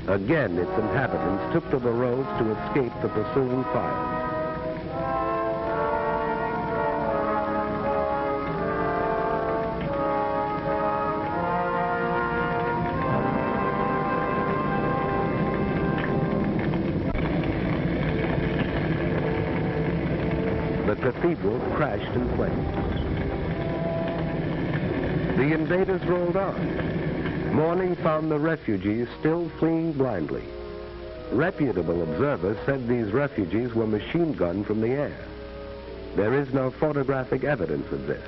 Again, its inhabitants took to the roads to escape the pursuing fires. The cathedral crashed in flames. The invaders rolled on. Morning found the refugees still fleeing blindly. Reputable observers said these refugees were machine gunned from the air. There is no photographic evidence of this.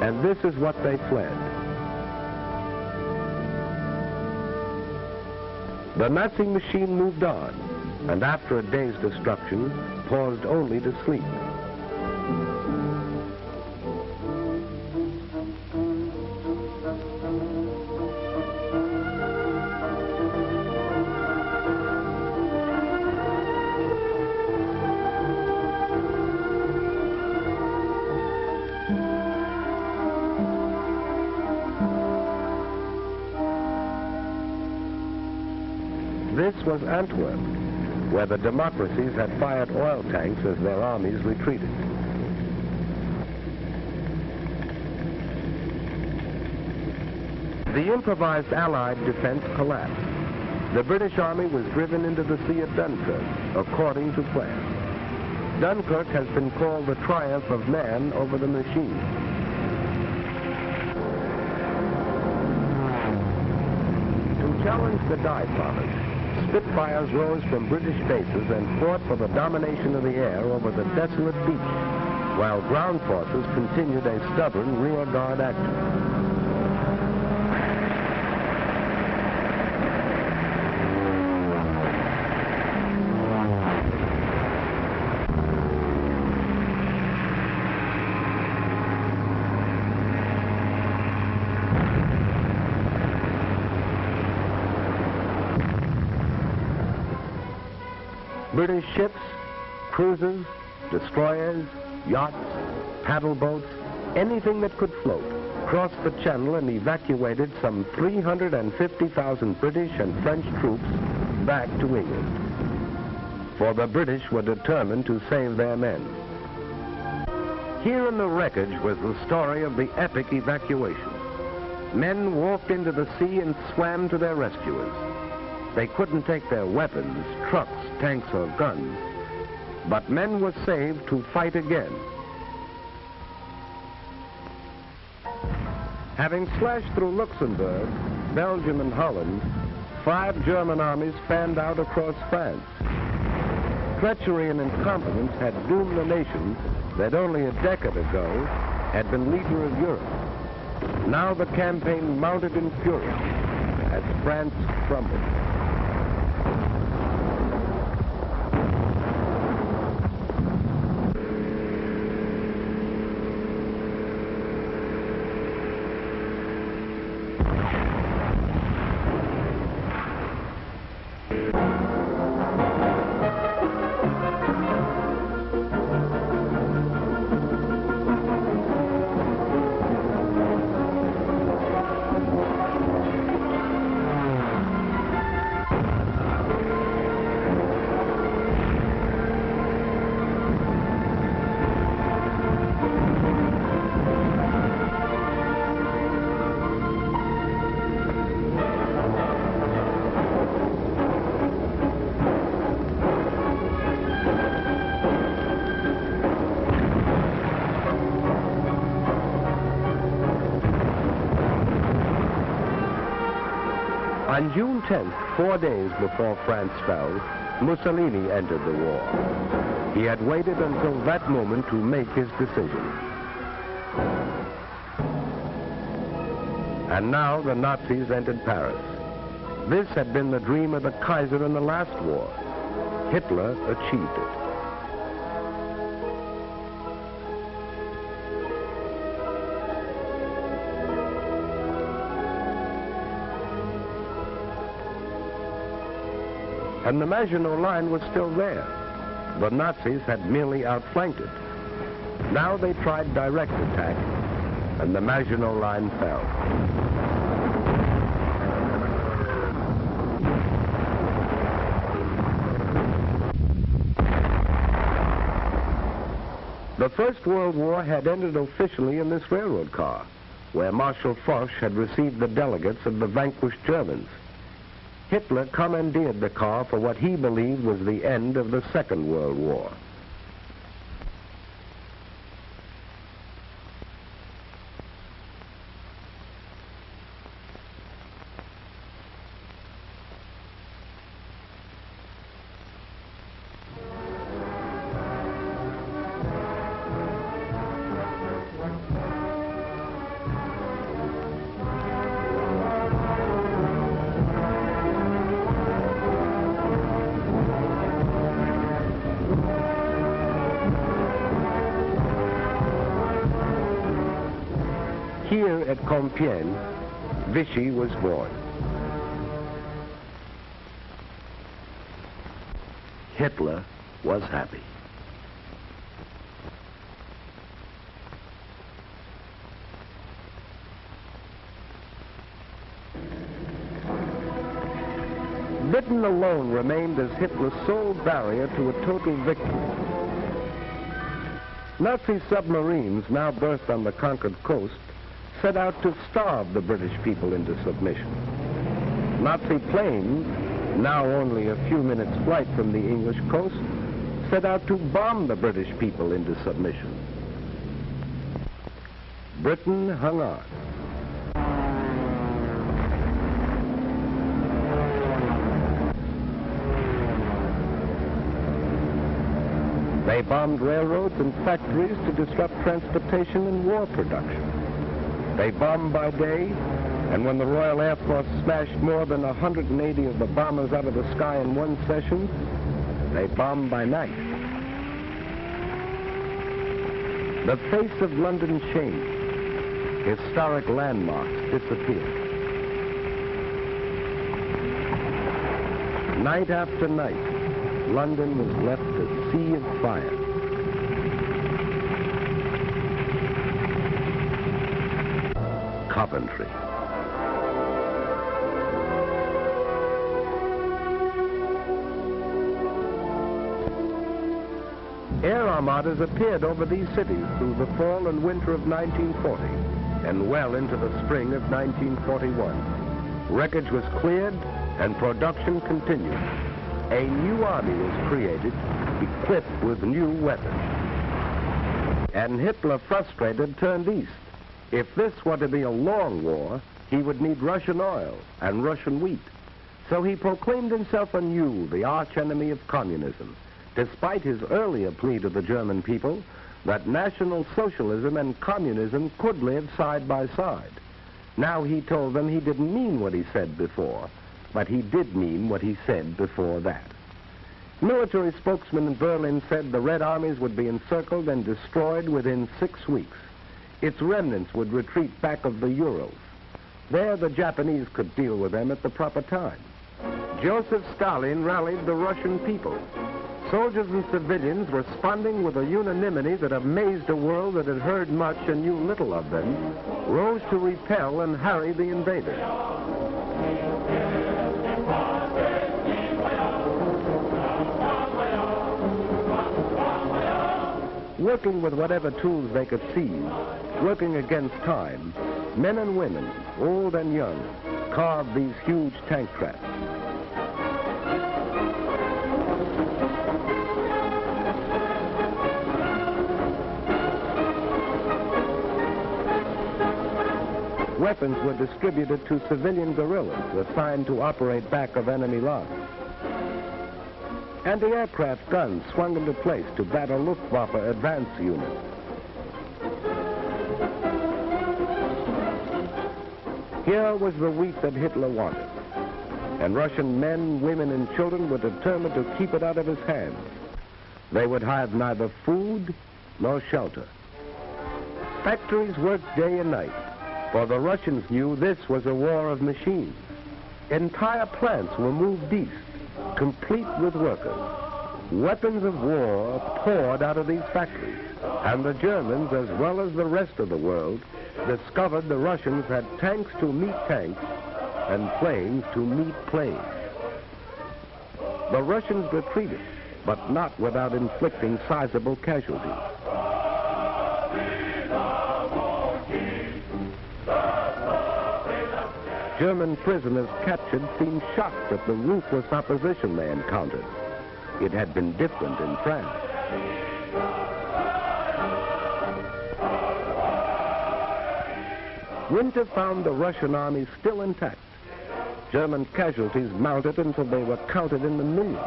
And this is what they fled. The Nazi machine moved on, and after a day's destruction, paused only to sleep. This was Antwerp, where the democracies had fired oil tanks as their armies retreated. The improvised Allied defense collapsed. The British Army was driven into the sea at Dunkirk, according to plan. Dunkirk has been called the triumph of man over the machine. To challenge the die bombers, Spitfires rose from British bases and fought for the domination of the air over the desolate beach, while ground forces continued a stubborn rear guard action. British ships, cruisers, destroyers, yachts, paddle boats, anything that could float, crossed the channel and evacuated some 350,000 British and French troops back to England. For the British were determined to save their men. Here in the wreckage was the story of the epic evacuation. Men walked into the sea and swam to their rescuers. They couldn't take their weapons, trucks, tanks, or guns, but men were saved to fight again. Having slashed through Luxembourg, Belgium, and Holland, 5 German armies fanned out across France. Treachery and incompetence had doomed the nation that only a decade ago had been leader of Europe. Now the campaign mounted in fury as France crumbled. On June 10th, 4 days before France fell, Mussolini entered the war. He had waited until that moment to make his decision. And now the Nazis entered Paris. This had been the dream of the Kaiser in the last war. Hitler achieved it. And the Maginot Line was still there. The Nazis had merely outflanked it. Now they tried direct attack, and the Maginot Line fell. First World War had ended officially in this railroad car, where Marshal Foch had received the delegates of the vanquished Germans. Hitler commandeered the car for what he believed was the end of the Second World War. Here at Compiègne, Vichy was born. Hitler was happy. Britain alone remained as Hitler's sole barrier to a total victory. Nazi submarines, now berthed on the conquered coast, set out to starve the British people into submission. Nazi planes, now only a few minutes' flight from the English coast, set out to bomb the British people into submission. Britain hung on. They bombed railroads and factories to disrupt transportation and war production. They bombed by day, and when the Royal Air Force smashed more than 180 of the bombers out of the sky in one session, they bombed by night. The face of London changed. Historic landmarks disappeared. Night after night, London was left a sea of fire. Coventry. Air armadas appeared over these cities through the fall and winter of 1940 and well into the spring of 1941. Wreckage was cleared and production continued. A new army was created, equipped with new weapons. And Hitler, frustrated, turned east. If this were to be a long war, he would need Russian oil and Russian wheat. So he proclaimed himself anew the archenemy of communism, despite his earlier plea to the German people that National Socialism and communism could live side by side. Now he told them he didn't mean what he said before, but he did mean what he said before that. Military spokesmen in Berlin said the Red Armies would be encircled and destroyed within 6 weeks. Its remnants would retreat back of the Urals. There the Japanese could deal with them at the proper time. Joseph Stalin rallied the Russian people. Soldiers and civilians responding with a unanimity that amazed a world that had heard much and knew little of them, rose to repel and harry the invaders. Working with whatever tools they could seize, working against time, men and women, old and young, carved these huge tank traps. Weapons were distributed to civilian guerrillas assigned to operate back of enemy lines. Anti-aircraft guns swung into place to battle Luftwaffe advance units. Here was the wheat that Hitler wanted, and Russian men, women, and children were determined to keep it out of his hands. They would have neither food nor shelter. Factories worked day and night, for the Russians knew this was a war of machines. Entire plants were moved east, complete with workers. Weapons of war poured out of these factories, and the Germans, as well as the rest of the world, discovered the Russians had tanks to meet tanks and planes to meet planes. The Russians retreated, but not without inflicting sizable casualties. German prisoners captured seemed shocked at the ruthless opposition they encountered. It had been different in France. Winter found the Russian army still intact. German casualties mounted until they were counted in the millions.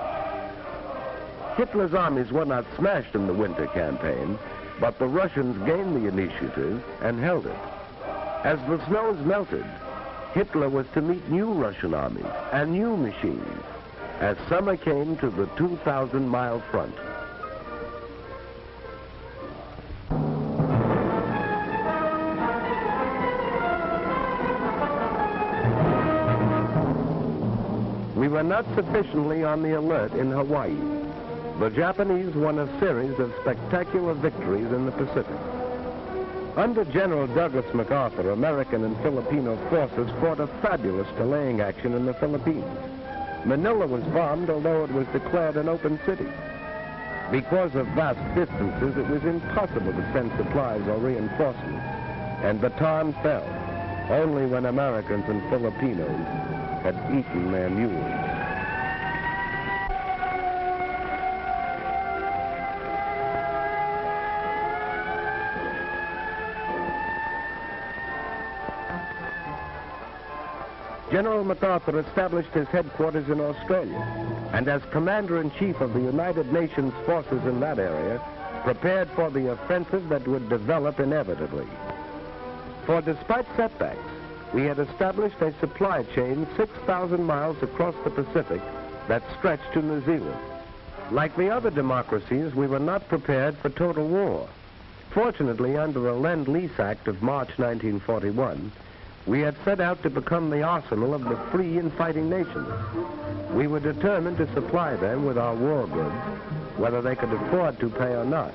Hitler's armies were not smashed in the winter campaign, but the Russians gained the initiative and held it. As the snows melted, Hitler was to meet new Russian armies and new machines as summer came to the 2,000-mile front. We were not sufficiently on the alert in Hawaii. The Japanese won a series of spectacular victories in the Pacific. Under General Douglas MacArthur, American and Filipino forces fought a fabulous delaying action in the Philippines. Manila was bombed, although it was declared an open city. Because of vast distances, it was impossible to send supplies or reinforcements, and Bataan fell only when Americans and Filipinos had eaten their mules. General MacArthur established his headquarters in Australia, and as Commander-in-Chief of the United Nations forces in that area, prepared for the offensive that would develop inevitably. For despite setbacks, we had established a supply chain 6,000 miles across the Pacific that stretched to New Zealand. Like the other democracies, we were not prepared for total war. Fortunately, under the Lend-Lease Act of March 1941, we had set out to become the arsenal of the free and fighting nations. We were determined to supply them with our war goods, whether they could afford to pay or not.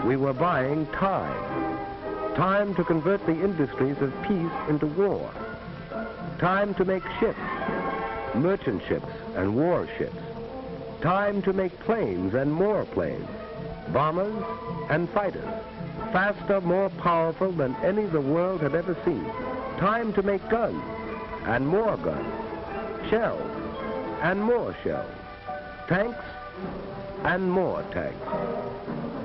We were buying time. Time to convert the industries of peace into war. Time to make ships, merchant ships and warships. Time to make planes and more planes, bombers and fighters, faster, more powerful than any the world had ever seen. Time to make guns, and more guns, shells, and more shells, tanks, and more tanks.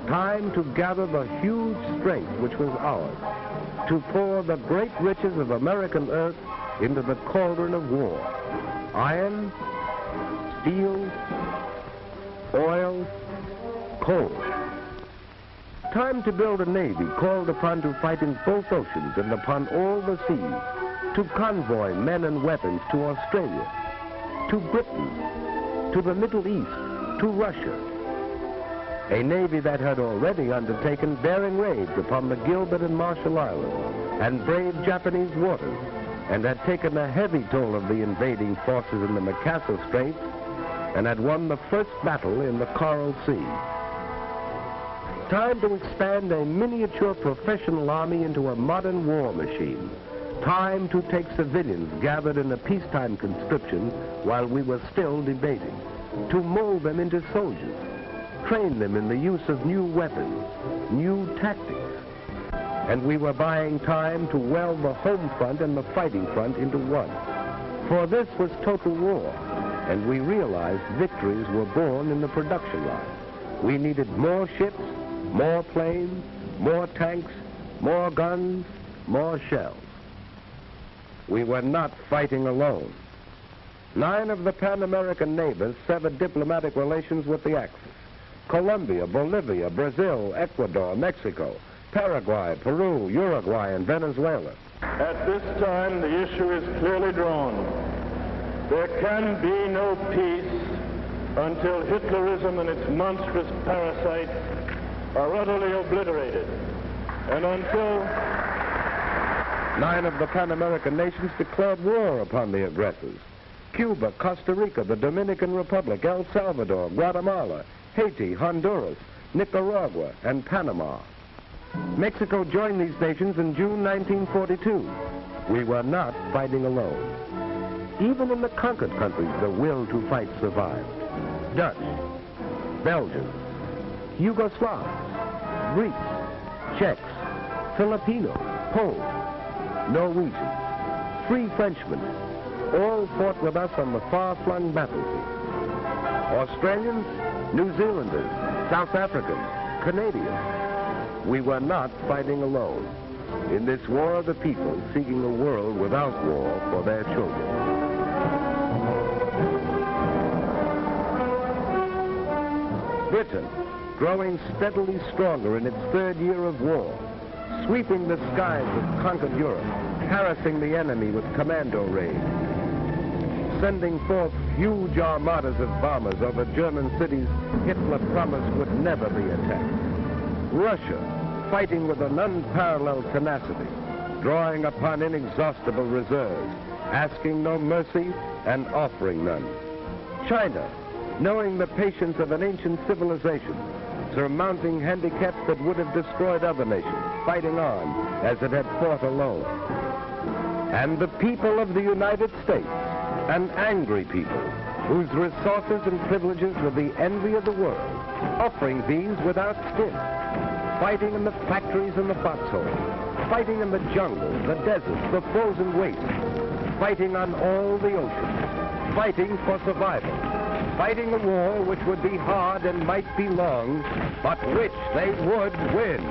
Time to gather the huge strength which was ours, to pour the great riches of American earth into the cauldron of war. Iron, steel, oil, coal. Time to build a navy called upon to fight in both oceans and upon all the seas, to convoy men and weapons to Australia, to Britain, to the Middle East, to Russia. A navy that had already undertaken daring raids upon the Gilbert and Marshall Islands and braved Japanese waters, and had taken a heavy toll of the invading forces in the Makassar Straits, and had won the first battle in the Coral Sea. Time to expand a miniature professional army into a modern war machine. Time to take civilians gathered in a peacetime conscription while we were still debating, to mold them into soldiers, train them in the use of new weapons, new tactics. And we were buying time to weld the home front and the fighting front into one. For this was total war, and we realized victories were born in the production line. We needed more ships, more planes, more tanks, more guns, more shells. We were not fighting alone. 9 of the Pan-American neighbors severed diplomatic relations with the Axis. Colombia, Bolivia, Brazil, Ecuador, Mexico, Paraguay, Peru, Uruguay, and Venezuela. At this time, the issue is clearly drawn. There can be no peace until Hitlerism and its monstrous parasites are utterly obliterated, and until 9 of the Pan-American nations declared war upon the aggressors. Cuba, Costa Rica, the Dominican Republic, El Salvador, Guatemala, Haiti, Honduras, Nicaragua, and Panama. Mexico joined these nations in June 1942. We were not fighting alone. Even in the conquered countries, the will to fight survived. Dutch, Belgians, Yugoslavs, Greeks, Czechs, Filipinos, Poles, Norwegians, free Frenchmen, all fought with us on the far-flung battlefield. Australians, New Zealanders, South Africans, Canadians. We were not fighting alone. In this war of the people seeking a world without war for their children. Britain, growing steadily stronger in its third year of war, sweeping the skies of conquered Europe, harassing the enemy with commando raids, sending forth huge armadas of bombers over German cities Hitler promised would never be attacked. Russia, fighting with an unparalleled tenacity, drawing upon inexhaustible reserves, asking no mercy and offering none. China, knowing the patience of an ancient civilization, surmounting handicaps that would have destroyed other nations, fighting on as it had fought alone. And the people of the United States, an angry people, whose resources and privileges were the envy of the world, offering these without stint, fighting in the factories and the foxholes, fighting in the jungles, the deserts, the frozen wastes, fighting on all the oceans, fighting for survival, fighting a war which would be hard and might be long, but which they would win.